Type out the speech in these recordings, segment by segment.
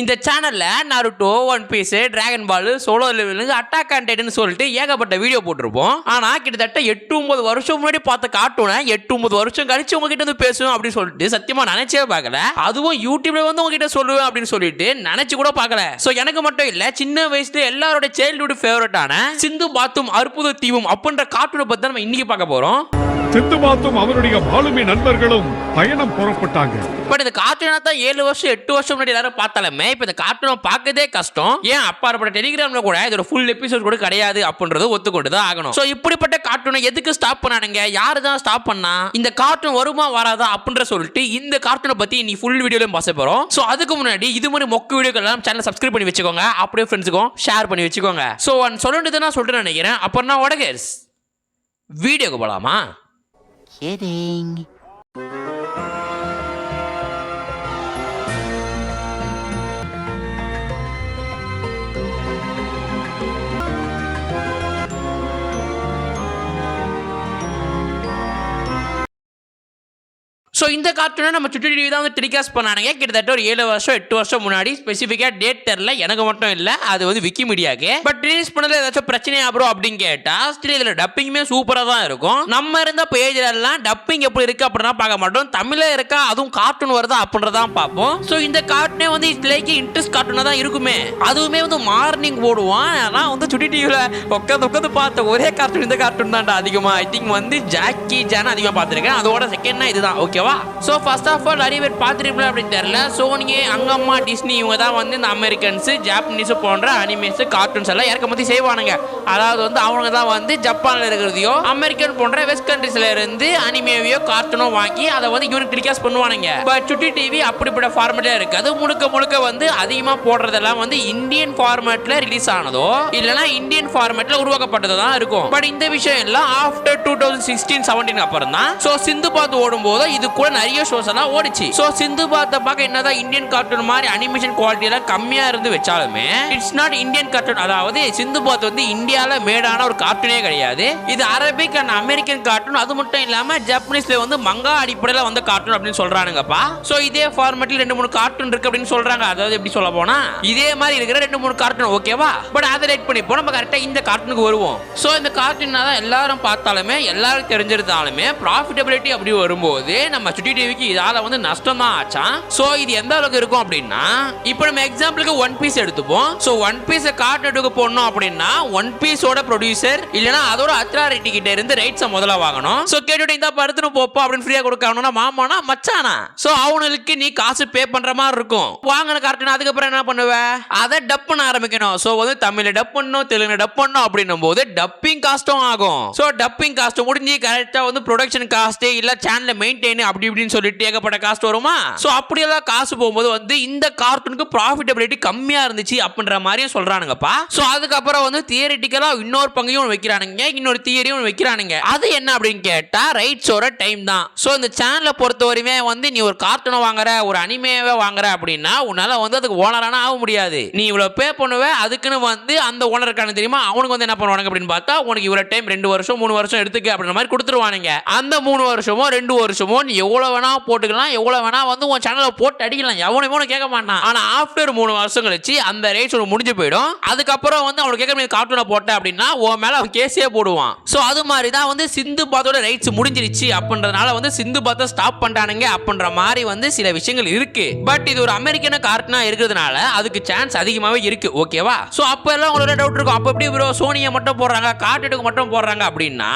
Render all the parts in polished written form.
இந்த சேனல்ல Naruto, One Piece, Dragon Ball, Solo Leveling, Attack on Titan சொல்லிட்டு ஏகப்பட்ட வீடியோ போட்டிருப்போம். ஆனா கிட்டத்தட்ட 8-9 வருஷம் முன்னாடி பார்த்த கார்ட்டூனை 8-9 வருஷம் கழிச்சு உங்ககிட்ட வந்து பேசுவேன் அப்படின்னு சொல்லிட்டு சத்தியமா நினைச்சே பார்க்கல. அதுவும் யூடியூப்ல வந்து உங்ககிட்ட சொல்லுவேன் அப்படின்னு சொல்லிட்டு நினைச்சு கூட பார்க்கல. சோ எனக்கு மட்டும் இல்ல, சின்ன வயசுல எல்லாரோட சைல்ட்ஹுட் ஃபேவரட்டான சிந்து பாத்தும் அற்புத தீவும் அப்படின்ற கார்ட்டூனை பத்தி நம்ம இன்னைக்கு பார்க்க போறோம். சிந்து பாத்தும் அவருடைய மாலுமி நண்பர்களும் பயணம் புறப்பட்டாங்க. பட் இந்த கார்ட்டூனா தான் 7 வருஷம் 8 வருஷம் முன்னாடி எல்லாரும் பார்த்தாலுமே இப்ப இந்த கார்ட்டூனை பார்க்கதே கஷ்டம். ஏன் அப்பாற்பட்ட டெலிகிராம்ல கூட இதோட ஃபுல் எபிசோட் கூட கிடையாது அப்படின்றது ஒத்துக்கொண்டு தான் ஆகணும். சோ இப்படிப்பட்ட கார்ட்டூனை எதுக்கு ஸ்டாப் பண்ணானுங்க, யாரு தான் ஸ்டாப் பண்ணா, இந்த கார்ட்டூன் வருமா வராதா அப்படின்ற சொல்லிட்டு இந்த கார்ட்டூனை பத்தி நீ ஃபுல் வீடியோல பார்க்க போறோம். சோ அதுக்கு முன்னாடி இது மாதிரி மொக்க வீடியோக்கள் எல்லாம் சேனலை சப்ஸ்கிரைப் பண்ணி வச்சுக்கோங்க, அப்படியே ஃப்ரெண்ட்ஸுக்கும் ஷேர் பண்ணி வச்சுக்கோங்க. சோ சொல்லிட்டு நான் சொல்றேன் நினைக்கிறேன். அப்புறம் வடகேஸ் வீடியோக்கு போலாமா? Kidding. ஸோ இந்த கார்ட்டூனை நம்ம சுட்டி டிவி தான் வந்து டெலிகாஸ்ட் பண்ணானுங்க. கிட்டத்தட்ட ஒரு 7 வருஷம் 8 வருஷம் முன்னாடி. ஸ்பெசிஃபிக்காக டேட் தெரில, எனக்கு மட்டும் இல்லை, அது வந்து விக்கிமீடியாக்கு. பட் ரிலீஸ் பண்ணல ஏதாச்சும் பிரச்சனையா ப்ரோ அப்படின்னு கேட்டா ஸ்டில் இதில் டப்பிங்குமே சூப்பராக தான் இருக்கும். நம்ம இருந்த பேஜ்ல எல்லாம் டப்பிங் எப்படி இருக்கு அப்படின்னா பார்க்க மாட்டோம், தமிழில் இருக்கா அதுவும் கார்ட்டூன் வருதா அப்படின்றதான் பார்ப்போம். ஸோ இந்த கார்ட்டூனே வந்து இதுலேக்கு இன்ட்ரெஸ்ட் கார்ட்டூனாக தான் இருக்குமே. அதுவுமே வந்து மார்னிங் போடுவான். ஆனால் வந்து சுட்டி டிவியில் உட்காந்து பார்த்த ஒரே கார்ட்டூன் இந்த கார்ட்டூன் தான்டா அதிகமாக. ஐ திங்க் வந்து ஜாக்கி ஜான் அதிகமாக பார்த்துருக்கேன். அதோட செகண்ட்னா இதுதான். ஓகேவா? சோ ஃபர்ஸ்ட் ஆஃப் ஆல் நிறைய பேர் பார்த்துருப்பீங்க அப்படின்னு தெரியல. சோனி, அங்கம்மா, டிஸ்னி இவங்க தான் வந்து இந்த அமெரிக்கன்ஸ், ஜாப்பனீஸ் போன்ற அனிமேஸ், கார்ட்டூன்ஸ் எல்லாம் இறக்குமதி செய்வானுங்க. அதாவது வந்து அவங்க தான் வந்து ஜப்பான்ல இருக்கிறதையோ அமெரிக்கன் போன்ற வெஸ்ட் கண்ட்ரீஸ்ல இருந்து அனிமேவையோ கார்ட்டூனோ வாங்கி அதை வந்து யூனிட் டெலிகாஸ்ட் பண்ணுவானுங்க. பட் சுட்டி டிவி அப்படிப்பட்ட ஃபார்மேட்டா இருக்காது. முழுக்க வந்து அதிகமா போடுறதெல்லாம் வந்து இந்தியன் ஃபார்மேட்ல ரிலீஸ் ஆனதோ இல்லைன்னா இந்தியன் ஃபார்மேட்ல உருவாக்கப்பட்டதோ தான் இருக்கும். பட் இந்த விஷயம் எல்லாம் ஆஃப்டர் 2016-17 அப்புறம் தான். சோ சிந்து பாத் ஓடும்போது இது கூட நிறைய ஷோஸ் எல்லாம் ஓடிச்சு. சோ சிந்து பாத்தை பார்க்க என்னதான் இந்தியன் கார்ட்டூன் மாதிரி அனிமேஷன் குவாலிட்டி எல்லாம் கம்மியா இருந்து வச்சாலுமே இட்ஸ் நாட் இந்தியன் கார்ட்டூன். அதாவது சிந்து பாத் வந்து இந்தியால மேடான ஒரு கார்ட்டூனே கிடையாது. இது அரபிக் அண்ட் அமெரிக்கன் கார்ட்டூன். அது மட்டும் இல்லாம ஜப்பானீஸ்ல வந்து மங்கா அடிப்படையில வந்து கார்ட்டூன் அப்படின்னு சொல்றானுங்கப்பா. சோ இதே ஃபார்மேட்ல 2-3 கார்ட்டூன் இருக்கு அப்படின்னு சொல்றாங்க. அதாவது எப்படி சொல்ல போனா இதே மாதிரி இருக்கிற 2-3 கார்ட்டூன் ஓகேவா. பட் அதை ரைட் பண்ணி போனா நம்ம கரெக்டா இந்த கார்ட்டூனுக்கு வருவோம். சோ இந்த கார்ட்டூன் தான் எல்லாரும் பார்த்தாலுமே எல்லாரும் தெரிஞ்சிருந்தாலுமே ப்ராஃபிட்டபிலிட்டி அப்படி வரும்போது நம்ம சுட்டி டிவிக்கு இதால வந்து நஷ்டம் தான் ஆச்சான். சோ இது எந்த அளவுக்கு இருக்கும் அப்படின்னா இப்போ நம்ம எக்ஸாம்பிளுக்கு ஒன் பீஸ் எடுத்துப்போம். சோ ஒன் பீஸ் கார்ட்டூனுக்கு போடணும் அப்படின்னா ஒன் பீஸோட ப்ரொடியூசர் இல்லனா அதோட அத்தாரிட்டி கிட்ட இருந்து ரைட்ஸ் முதல்ல வாங்கணும். சோ கேட்டுட்டு இந்த படத்துக்கு போப்பா அப்படின்னு ஃப்ரீயா கொடுக்கணும்னா மாமானா மச்சானா. சோ அவங்களுக்கு நீ காசு பே பண்ற மாதிரி இருக்கும். வாங்கின கார்ட்டூன் அதுக்கப்புறம் என்ன பண்ணுவ, அதை டப் பண்ண ஆரம்பிக்கணும். சோ வந்து தமிழ்ல டப் பண்ணணும், தெலுங்குல டப் பண்ணணும் அப்படின்னும் போது டப்பிங் காஸ்டும் ஆகும். சோ டப்பிங் காஸ்ட் முடிஞ்சு கரெக்டா வந்து ப்ரொடக்ஷன் காஸ்ட் இல்ல சேனலை மெயின்டைன் அப்படி இப்படின்னு சொல்லிட்டு ஏகப்பட்ட காஸ்ட் வருமா. சோ அப்படியெல்லாம் காசு போகும்போது வந்து இந்த கார்ட்டூனுக்கு ப்ராஃபிட்டபிலிட்டி கம்மியா இருந்துச்சு அப்படின்ற மாதிரியும் சொல்றானுங்கப்பா. சோ அதுக்கப்புறம் வந்து தியரிட்டிக்கலா இன்னொரு பங்கையும் வைக்கிறானுங்க, இன்னொரு தியரியும் வைக்கிறானுங்க. அது என்ன அப்படின்னு கேட்டா ரைட்ஸோட டைம் தான். சோ இந்த சேனலை பொறுத்தவரையுமே வந்து நீ ஒரு கார்ட்டூனை வாங்குற, ஒரு அனிமேவை வாங்குற அப்படின்னா உன்னால வந்து அதுக்கு ஓனரான ஆக முடியாது. நீ இவ்வளவு பே பண்ணுவ, அதுக்குன்னு வந்து அந்த ஓனருக்கான தெரியுமா அவனுக்கு வந்து என்ன பண்ணுவானுங்க அப்படின்னு பார்த்தா உனக்கு இவ்வளவு டைம் 2 வருஷம் 3 வருஷம் எடுத்துக்க அப்படின்ற மாதிரி கொடுத்துருவானுங்க. அந்த 3 வருஷமோ 2 வருஷமோ நீ எவ்வளவு வேணா போட்டுக்கலாம், எவ்வளவு வேணா வந்து உன் சேனலை போட்டு அடிக்கலாம், எவனுமே கேட்க மாட்டான். ஆனா ஆஃப்டர் 3 வருஷம் கழிச்சு அந்த ரைட்ஸ் முடிஞ்சு போயிடும். அதுக்கப்புறம் வந்து அவனுக்கு கேட்க கார்ட்டூனை போட்ட அப்படின்னா உன் மேல அவன் கேஸே போடுவான். சோ அது மாதிரி தான் வந்து சிந்து பாத்தோட ரைட்ஸ் முடிஞ்சிருச்சு அப்படின்றதுனால வந்து சிந்து பாத்தை ஸ்டாப் பண்ணிட்டானுங்க அப்படின்ற மாதிரி வந்து சில விஷயங்கள் இருக்கு. பட் இது ஒரு அமெரிக்கன் கார்ட்டூனா இருக்கிறதுனால அதுக்கு சான்ஸ் அதிகமாவே இருக்கு. ஓகேவா? சோ அப்ப எல்லாம் உங்களுக்கு டவுட் இருக்கும், அப்ப எப்படி ப்ரோ சோனியை மட்டும் போடுறாங்க, கார்ட்டூனுக்கு மட்டும் போடுறாங்க அப்படின்னா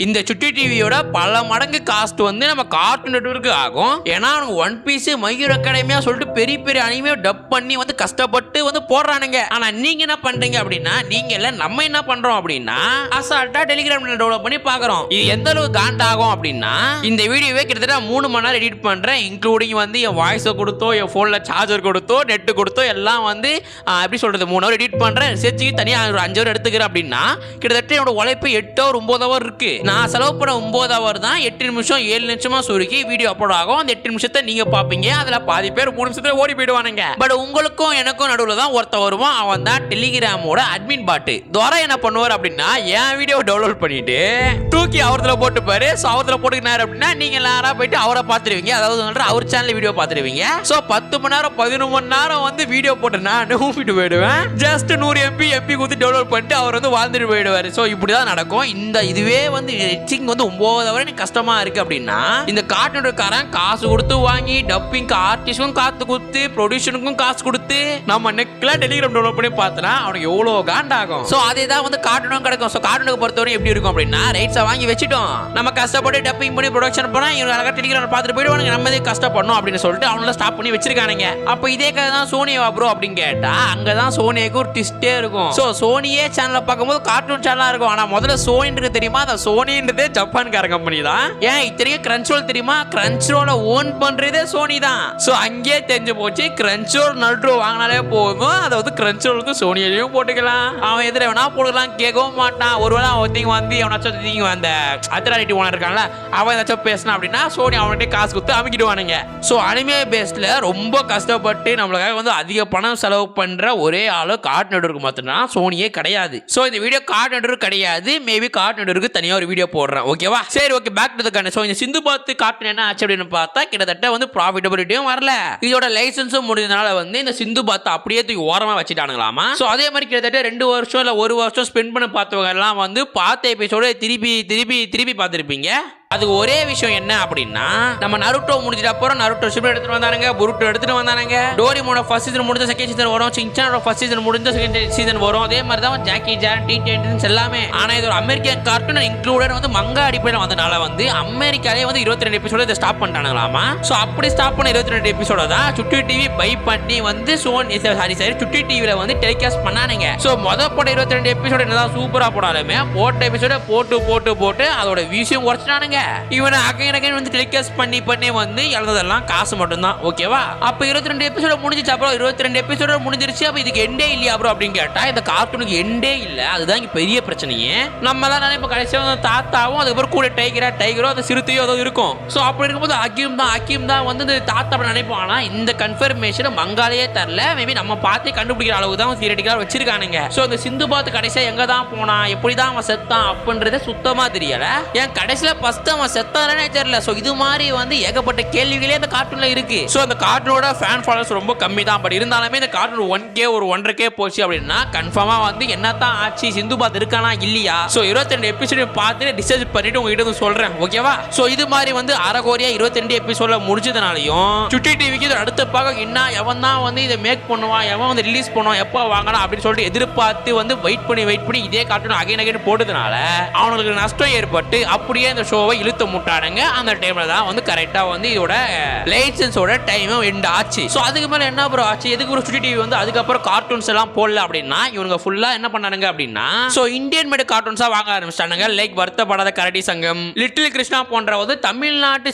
இந்த சுட்டி டிவியோட பல மடங்கு காஸ்ட் வந்து நம்ம கார்ட்டூன் நெட்வொர்க்கு ஆகும். ஏன்னா ஒன் பீஸ், மையூர் அகாடமியா சொல்லிட்டு பெரிய பெரிய அனிமே டப் பண்ணி வந்து கஷ்டப்பட்டு வந்து போடுறானுங்க. ஆனா நீங்க என்ன பண்றீங்க அப்படின்னா நீங்க இல்ல நம்ம என்ன பண்றோம் அப்படின்னா அசால்ட்டா டெலிகிராம்ல டெவலப் பண்ணி பாக்குறோம். இது எந்த அளவுக்கு காண்டாகும் அப்படின்னா இந்த வீடியோவே கிட்டத்தட்ட 3 மணி நேரம் எடிட் பண்றேன், இன்க்ளூடிங் வந்து என் வாய்ஸை கொடுத்தோ என் போன்ல சார்ஜர் கொடுத்தோ நெட் கொடுத்தோ எல்லாம் வந்து எப்படி சொல்றது 3 ஹவர் எடிட் பண்றேன். ரிசர்ச்சுக்கு தனியா ஒரு 5 ஹவர் எடுத்துக்கிறேன் அப்படின்னா கிட்டத்தட்ட என்னோட உழைப்பு 8 ஹவர் 9 ஹவர் இருக்கு. நான் செலவு பண்ண 9 ஹவர் தான் 8 நிமிஷம் 7 நிமிஷமா சுருக்கி வீடியோ அப்லோட் ஆகும். அந்த 8 நிமிஷத்தை நீங்க பாப்பீங்க. அதுல பாதி பேர் 3 நிமிஷத்துல ஓடி போயிடுவானுங்க. பட் உங்களுக்கும் எனக்கும் நடுவுல தான் ஒருத்த வருவான். அவன் தான் டெலிகிராமோட அட்மின் பாட்டு. துரை என்ன பண்ணுவார் அப்படின்னா என் வீடியோ டவுன்லோட் பண்ணிட்டு தூக்கி அவர்ல போட்டு பாரு. சோ அவர்ல போட்டுக்கினாரு அப்படின்னா நீங்க எல்லாரும் போயிட்டு அவரை பாத்துருவீங்க. அதாவது அவர் சேனல் வீடியோ பாத்துருவீங்க. சோ 10 மணி நேரம் 11 மணி நேரம் வந்து வீடியோ போட்டு நான் ஊப்பிட்டு போயிடுவேன். ஜஸ்ட் 100 MB கொடுத்து டவுன்லோட் பண்ணிட்டு அவர் வந்து வாழ்ந்துட்டு போயிடுவாரு. சோ இப்படிதான் நடக்கும். இதுவே வந்து எடிட்டிங் வந்து 9 வரை கஷ்டமா இருக்கு அப்படின்னா இந்த கார்ட்டூன்காரன் காசு கொடுத்து வாங்கி டப்பிங் ஆர்டிஸ்டும் காத்து கொடுத்து ப்ரொடியூசருக்கும் காசு கொடுத்து நம்ம நெக்ல டெலிகிராம் டவுன்லோட் பண்ணி பார்த்தனா அவனுக்கு எவ்வளவு காண்டாகும். சோ அதே தான் வந்து கார்ட்டூனும் கிடைக்கும். சோ கார்ட்டூனுக்கு பொறுத்தவரை எப்படி இருக்கும் அப்படின்னா ரைட்ஸை வாங்கி வச்சுட்டோம். நம்ம கஷ்டப்பட்டு டப்பிங் பண்ணி ப்ரொடக்ஷன் பண்ணா இவங்க அழகா டெலிகிராம் பார்த்துட்டு போயிடுவானுங்க. நம்ம இதே கஷ்டப்படணும் அப்படின்னு சொல்லிட்டு அவங்கள ஸ்டாப் பண்ணி வச்சிருக்கானுங்க. அப்ப இதே கதை தான் சோனியா ப்ரோ அப்படின்னு கேட்டா அங்கதான் சோனியாக்கு ஒரு ட்விஸ்டே இருக்கும். சோ சோனியே சேனலை பார்க்கும்போது கார்ட்டூன் சேனலா இருக்கும். ஆனா முதல்ல சோனின்றது தெரியுமா? அந்த சோனின்றதே ஜப்பான்கார கம்பெனி தான். ஏன் இத்தனைக்கும் கிரன்ச்ரோல் தெரியுமா? கிரன்ச்ரோல ஓன் பண்றதே சோனி தான். சோ அங்கேயே தெரிஞ்சு போச்சு கிரன்ச்ரோல் நல்ட்ரோ வாங்கினாலே போதும். அதை வந்து கிரன்ச்ரோலுக்கு சோனியிலையும் போட்டுக்கலாம். அவன் எதிர வேணா போட்டுக்கலாம், கேட்கவும் மாட்டான். ஒருவேளை அவன் வந்து எவனாச்சும் அந்த அத்தாரிட்டி ஓனர் இருக்கான்ல அவன் ஏதாச்சும் பேசினா அப்படின்னா சோனி அவன்கிட்ட காசு கொடுத்து அமைக்கிடுவானுங்க. சோ அனிமே பேஸ்ல ரொம்ப கஷ்டப்பட்டு நம்மளுக்காக வந்து அதிக பணம் செலவு பண்ற ஒரே ஆளு கார்ட் நெட்வொர்க் மட்டும்தான், சோனியே கிடையாது. சோ இந்த வீடியோ கார்ட் நெட்வொர்க் கிடையாது. மேபி கார்ட் நெட்வொர்க்கு தனியா ஒரு வீடியோ போடுறேன். ஓகேவா? சரி, okay, back to the gun. So இந்த சிந்து பாத் கார்ட்டூன் என்ன ஆச்சு அப்படின்னு பார்த்தா கிட்டத்தட்ட வந்து ப்ராஃபிட்டபிலிட்டியும் வரல. இதோட லைசன்ஸும் முடிஞ்சதுனால வந்து இந்த சிந்து பாத் அப்படியே தூக்கி ஓரமா வச்சுட்டானுங்களாமா. சோ அதே மாதிரி கிட்டத்தட்ட 2 வருஷம் இல்ல 1 வருஷம் ஸ்பெண்ட் பண்ண பார்த்தவங்க எல்லாம் வந்து பார்த்த எபிசோட திருப்பி பார்த்திருப்பீங்க. அதுக்கு ஒரே விஷயம் என்ன அப்படின்னா நம்ம நருட்டோ முடிஞ்சிட்ட அப்புறம் நருட்டோ ஷிப் எடுத்துட்டு வந்தானுங்க, புருட்டோ எடுத்துட்டு வந்தானுங்க, டோரிமோனோட ஃபர்ஸ்ட் சீசன் முடிஞ்ச செகண்ட் சீசன் வரும், சின்சானோட ஃபர்ஸ்ட் சீசன் முடிஞ்ச செகண்ட் சீசன் வரும். அதே மாதிரி தான் ஜாக்கி ஜான் டி10 எல்லாமே. ஆனா இது ஒரு அமெரிக்கன் கார்ட்டூன் இன்க்ளூடட் வந்து மங்கா அடிப்படையில் வந்தனால வந்து அமெரிக்காலே வந்து 22 எபிசோட இதை ஸ்டாப் பண்ணிட்டானுங்களாமா. சோ அப்படி ஸ்டாப் பண்ண 22 எபிசோட தான் சுட்டி டிவி பை பண்ணி வந்து சுட்டி டிவில வந்து டெலிகாஸ்ட் பண்ணானுங்க. சோ போட்ட 22 எபிசோட என்னதான் சூப்பரா போடாலுமே போட்ட எபிசோட போட்டு அதோட வியூஸையும் குறைச்சிட்டானுங்க. இவனை அகைன் வந்து டெலிகாஸ்ட் பண்ணி வந்து இழந்ததெல்லாம் காசு மட்டும்தான். ஓகேவா? அப்ப 22 எபிசோட முடிஞ்சிச்சு. அப்புறம் 22 எபிசோட முடிஞ்சிருச்சு. அப்ப இதுக்கு எண்டே இல்லையா ப்ரோ அப்படின்னு கேட்டா இந்த கார்ட்டூனுக்கு எண்டே இல்ல. அதுதான் இங்க பெரிய பிரச்சனையே. நம்ம எல்லாம் நினைப்ப கடைசியா வந்து தாத்தாவும் அதுக்கப்புறம் கூட டைகரோ அந்த சிறுத்தையோ ஏதோ இருக்கும். சோ அப்படி இருக்கும்போது அக்கீம் தான் வந்து தாத்தா அப்படி நினைப்போம். ஆனா இந்த கன்ஃபர்மேஷன் மங்காலேயே தரல. மேபி நம்ம பார்த்தே கண்டுபிடிக்கிற அளவுக்கு தான் தியரிட்டிக்கலா வச்சிருக்கானுங்க. சோ இந்த சிந்து பாத் கடைசியா எங்க தான் போனா, எப்படிதான் அவன் செத்தான் அப்படின்றத சுத்தமா தெரியல. ஏன் கடைசியில ஃபர்ஸ்ட் அவன் செத்தானே தெரியல. சோ இது மாதிரி வந்து ஏகப்பட்ட கேள்விகளே அந்த கார்ட்டூன்ல இருக்கு. சோ அந்த கார்ட்டூனோட ஃபேன் ஃபாலோவர்ஸ் ரொம்ப கம்மி தான். பட் இருந்தாலுமே இந்த கார்ட்டூன் 1K ஒரு 1.5K போச்சு அப்படின்னா கன்ஃபார்மா வந்து என்னதான் ஆச்சு, சிந்து பாத் இருக்கானா இல்லையா? சோ 22 எபிசோட் பார்த்து டிசைட் பண்ணிட்டு உங்ககிட்ட வந்து சொல்றேன். ஓகேவா? சோ இது மாதிரி வந்து அரைகோரியா 22 எபிசோட்ல முடிச்சதுனாலையும் சுட்டி டிவிக்கு அடுத்த பாகம் என்ன எவன் தான் வந்து இதை மேக் பண்ணுவான், எவன் வந்து ரிலீஸ் பண்ணுவான், எப்போ வாங்கலாம் அப்படின்னு சொல்லிட்டு எதிர்பார்த்து வந்து வெயிட் பண்ணி இதே கார்ட்டூன் அகைன் போட்டதுனால அவனுக்கு நஷ்டம் ஏற்பட்டு அப்படியே இந்த ஷோவை இழுத்து முட்டானுங்க. அந்த டைம்ல தான் வந்து கரெக்டா வந்து இதோட லைசன்ஸோட டைமும் எண்ட் ஆச்சு. சோ அதுக்கு மேல என்ன ப்ரோ ஆச்சு? எதுக்கு ஒரு சுட்டி டிவி வந்து அதுக்கப்புறம் கார்ட்டூன்ஸ் எல்லாம் போடல அப்படின்னா இவங்க ஃபுல்லா என்ன பண்ணானுங்க அப்படின்னா சோ இந்தியன் மேட் கார்ட்டூன்ஸா வாங்க ஆரம்பிச்சிட்டானுங்க. லைக் வருத்தப்படாத கரடி சங்கம், லிட்டில் கிருஷ்ணா போன்ற வந்து தமிழ்நாட்டு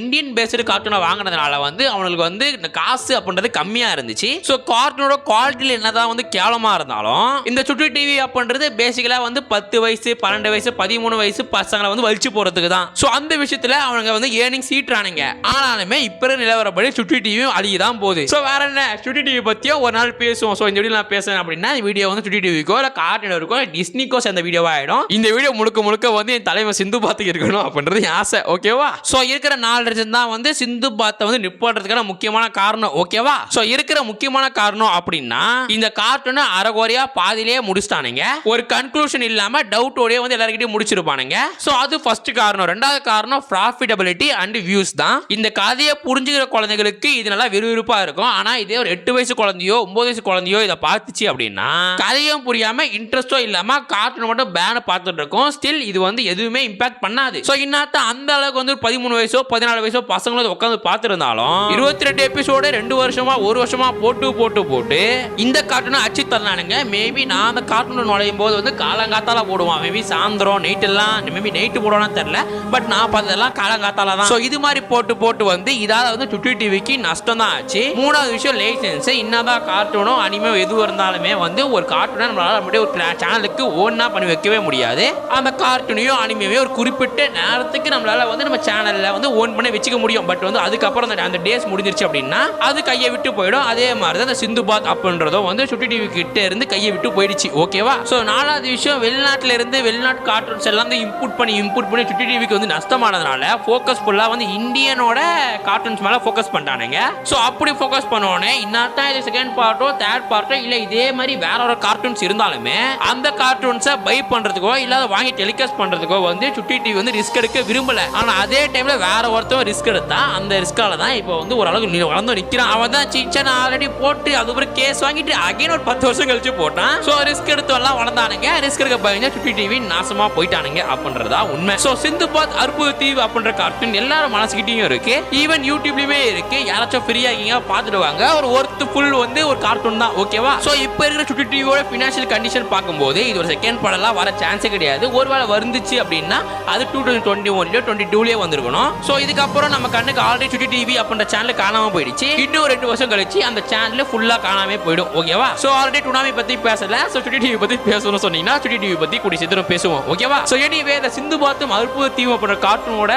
இந்தியன் பேஸ்டு கார்ட்டூனை வாங்கினதுனால வந்து அவங்களுக்கு வந்து காசு அப்படின்றது கம்மியா இருந்துச்சு. சோ கார்ட்டூனோட குவாலிட்டியில் என்னதான் வந்து கேவலமா இருந்தாலும் இந்த சுட்டி டிவி அப்படின்றது பேசிக்கலா வந்து 10 வயசு 12 வயசு 13 வயசு பசங்களை வந்து வலிச்சு போறதுக்கு தான். சோ அந்த விஷயத்துல அவங்க வந்து ஏர்னிங் சீட்றானுங்க. ஆனாலுமே இப்ப நிலவரப்படி சுட்டி டிவியும் அழிதான் போகுது. சோ வேற என்ன, சுட்டி டிவி பத்தியும் ஒரு நாள் பேசுவோம். சோ இந்த வீடியோ நான் பேசுறேன் அப்படின்னா இந்த வீடியோ வந்து சுட்டி டிவிக்கோ இல்ல கார்ட்டூன் இருக்கோ டிஸ்னிக்கோ சேர்ந்த வீடியோவா ஆயிடும். இந்த வீடியோ முழுக்க வந்து என் தலைமை சிந்து பாத்துக்கு இருக்கணும் அப்படின்றது ஆசை. ஓகேவா? சோ இருக்கிற 4 ரீசன் தான் வந்து சிந்து பாத்தை வந்து நிப்பாட்டுறதுக்கான முக்கியமான காரணம். ஓகேவா? சோ இருக்கிற முக்கியமான காரணம் அப்படின்னா இந்த கார்ட்டூன் அரைகுறையா பாதியிலேயே முடிச்சிட்டானுங்க. ஒரு கன்க்ளூஷன் இல்லாம டவுட்டோடய வந்து எல்லார்கிட்டயும் முடிச்சிருப்பானுங்க. சோ அது ஃபர்ஸ்ட் காரணம். ரெண்டாவது காரணம் ப்ராஃபிட்டபிலிட்டி அண்ட் வியூஸ் தான். இந்த கதையை புரிஞ்சுக்கிற குழந்தைகளுக்கு இது நல்லா விறுவிறுப்பா இருக்கும். ஆனா இதே ஒரு 8 வயசு குழந்தையோ 9 வயசு குழந்தையோ இதை பார்த்துச்சு அப்படின்னா கதையும் புரியாம இன்ட்ரெஸ்டோ இல்லாம கார்ட்டூன் மட்டும் பேன பார்த்துட்டு இருக்கும். ஸ்டில் இது வந்து எதுவுமே இம்பாக்ட் பண்ணாது. சோ இன்னத்த அந்த அளவுக்கு வந்து 13 வயசோ 14 வயசோ பசங்களும் உட்காந்து பார்த்துருந்தாலும் 22 எபிசோடு 2 வருஷமா 1 வருஷமா போட்டு இந்த கார்ட்டூனை அச்சு தரலானுங்க. மேபி நான் அந்த கார்ட்டூன் நுழையும் போது வந்து காலங்காத்தால போடுவான். மேபி சாயந்தரம் நைட் எல்லாம் மேபி நைட்டு போடுவான்னு தெரியல. பட் நான் பார்த்ததெல்லாம் காலங்காத்தால தான். ஸோ இது மாதிரி போட்டு வந்து இதால வந்து சுட்டி டிவிக்கு நஷ்டம் தான் ஆச்சு. மூணாவது விஷயம் லைசன்ஸ். என்னதான் கார்ட்டூனோ அனிமே எதுவும் இருந்தாலுமே வந்து ஒரு கார்ட்டூனை நம்மளால அப்படியே ஒரு சேனலுக்கு ஓன்னா பண்ணி வைக்கவே முடியாது. அந்த கார்ட்டூனையும் அனிமையோ ஒரு குறிப்பிட்ட நேரத்துக்கு நம்மளால வந்து நம்ம சேனல்ல வந்து ஓன் பண்ணி வச்சுக்க முடியும். பட் வந்து அதுக்கப்புறம் அந்த டேஸ் முடிஞ்சிருச்சு அப்படின்னா அது கையை விட்டு போயிடும். அதே மாதிரி தான் அந்த சிந்துபாத் அப்படின்றதும் வந்து சுட்டி டிவி கிட்ட இருந்து கையை விட்டு போயிடுச்சு. ஓகேவா? ஸோ நாலாவது விஷயம் வெளிநாட்டில இருந்து வெளிநாட்டு கார்ட்டூன்ஸ் எல்லாம் இம்போர்ட் பண்ணி சுட்டி டிவிக்கு வந்து நஷ்டமானதுனால ஃபோக்கஸ் ஃபுல்லா வந்து இந்தியனோட கார்ட்டூன்ஸ் மேல ஃபோக்கஸ் பண்ணிட்டானுங்க. ஸோ அப்படி ஃபோக்கஸ் பண்ணோன்னே இன்னும் இது செகண்ட் பார்ட்டோ தேர்ட் பார்ட்டோ இல்லை இதே மாதிரி வேற ஒரு கார்ட்டூன்ஸ் இருந்தாலுமே அந்த கார்ட்டூன்ஸை பை பண்றதுக்கோ இல்லாத வாங்கி டெலிகாஸ்ட் பண்றதுக்கோ வந்து சுட்டி டிவி வந்து ரிஸ்க் எடுக்க விரும்பல. ஆனா அதே டைம்ல வேற ஒருத்தவன் ரிஸ்க் எடுத்தா அந்த ரிஸ்கால தான் இப்போ வந்து ஓரளவுக்கு வளர்ந்து நிற்கிறான். அவன் தான் சிச்சன் ஆல்ரெடி போட்டு அதுக்கப்புறம் கேஸ் வாங்கிட்டு அகைன் ஒரு 10 வருஷம் கழிச்சு போட்டான். ஸோ ரிஸ்க் எடுத்து எல்லாம் வளர்ந்தானுங்க. ரிஸ்க் எடுக்க பயந்து சுட்டி டிவி நாசமா போயிட்டானுங்க அப்படின்றதா உண்மை. ஸோ சிந்துபாத் அற்புத தீவு அப்படின்ற கார்ட்டூன் எல்லாரும் மனசுகிட்டையும் இருக்கு. ஈவன் யூடியூப்லயுமே இருக்கு. யாராச்சும் ஃப்ரீயா இருக்கீங்க பார்த்துடுவாங்க. ஒரு ஒர்த் ஃபுல் வந்து ஒரு கார்ட்டூன் தான். ஓகேவா? ஸோ இப்போ இருக்கிற சுட்டி டிவியோட ஃபினான்ஷியல் கண்டிஷன் பார்க்கும்போது இது ஒரு செகண்ட் படம்லாம் வர சான்ஸே கிடையாது. ஒருவேளை வந்துச்சு அப்படின்னா அது 2021 22 வந்திருக்கணும். ஸோ இதுக்கப்புறம் நம்ம கண்ணுக்கு ஆல்ரெடி சுட்டி டிவி அப்படின்ற சேனல் காணாம போயிடுச்சு. இன்னும் 2 வருஷம் கழிச்சு அந்த சேனல் ஃபுல்லா காணாம போயிடும். ஓகேவா? ஸோ ஆல்ரெடி டுனாமி பத்தி பேசல. ஸோ சுட்டி டிவி பத்தி பேசணும்னு சொன்னீங்கன்னா சுட்டி டிவி பத்தி கூடி சீக்கிரம் பேசுவோம். ஓகேவா? ஸோ எனிவே இந்த சிந்துபாத்தும் அற்புத தீவு அப்படின்ற கார்ட்டூனோட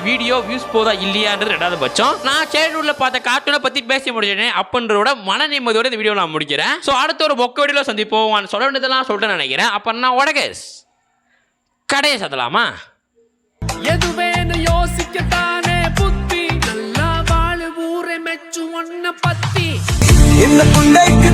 வீடியோ வியூஸ் போதா இல்லையான்றது ரெண்டாவது பட்சம். நான் சைல்ட்ஹுட்ல பார்த்த கார்ட்டூனை பத்தி பேசி முடிச்சேன் அப்படின்றோட மன நிம்மதியோட இந்த வீடியோ நான் முடிக்கிறேன். ஸோ அடுத்த ஒரு மொக்க வீடியோல சந்திப்போம். சொல்ல வேண்டியதெல்லாம் சொல்லிட்டு நினைக்கிறேன். அப்பன்னா உடகேஸ் கடையை சத்தலாமா? எதுவேன்னு யோசிக்கத்தானே புத்தி நல்லா வாழ ஊரை மெச்சு ஒன்ன பத்தி இந்த புண்டைக்கு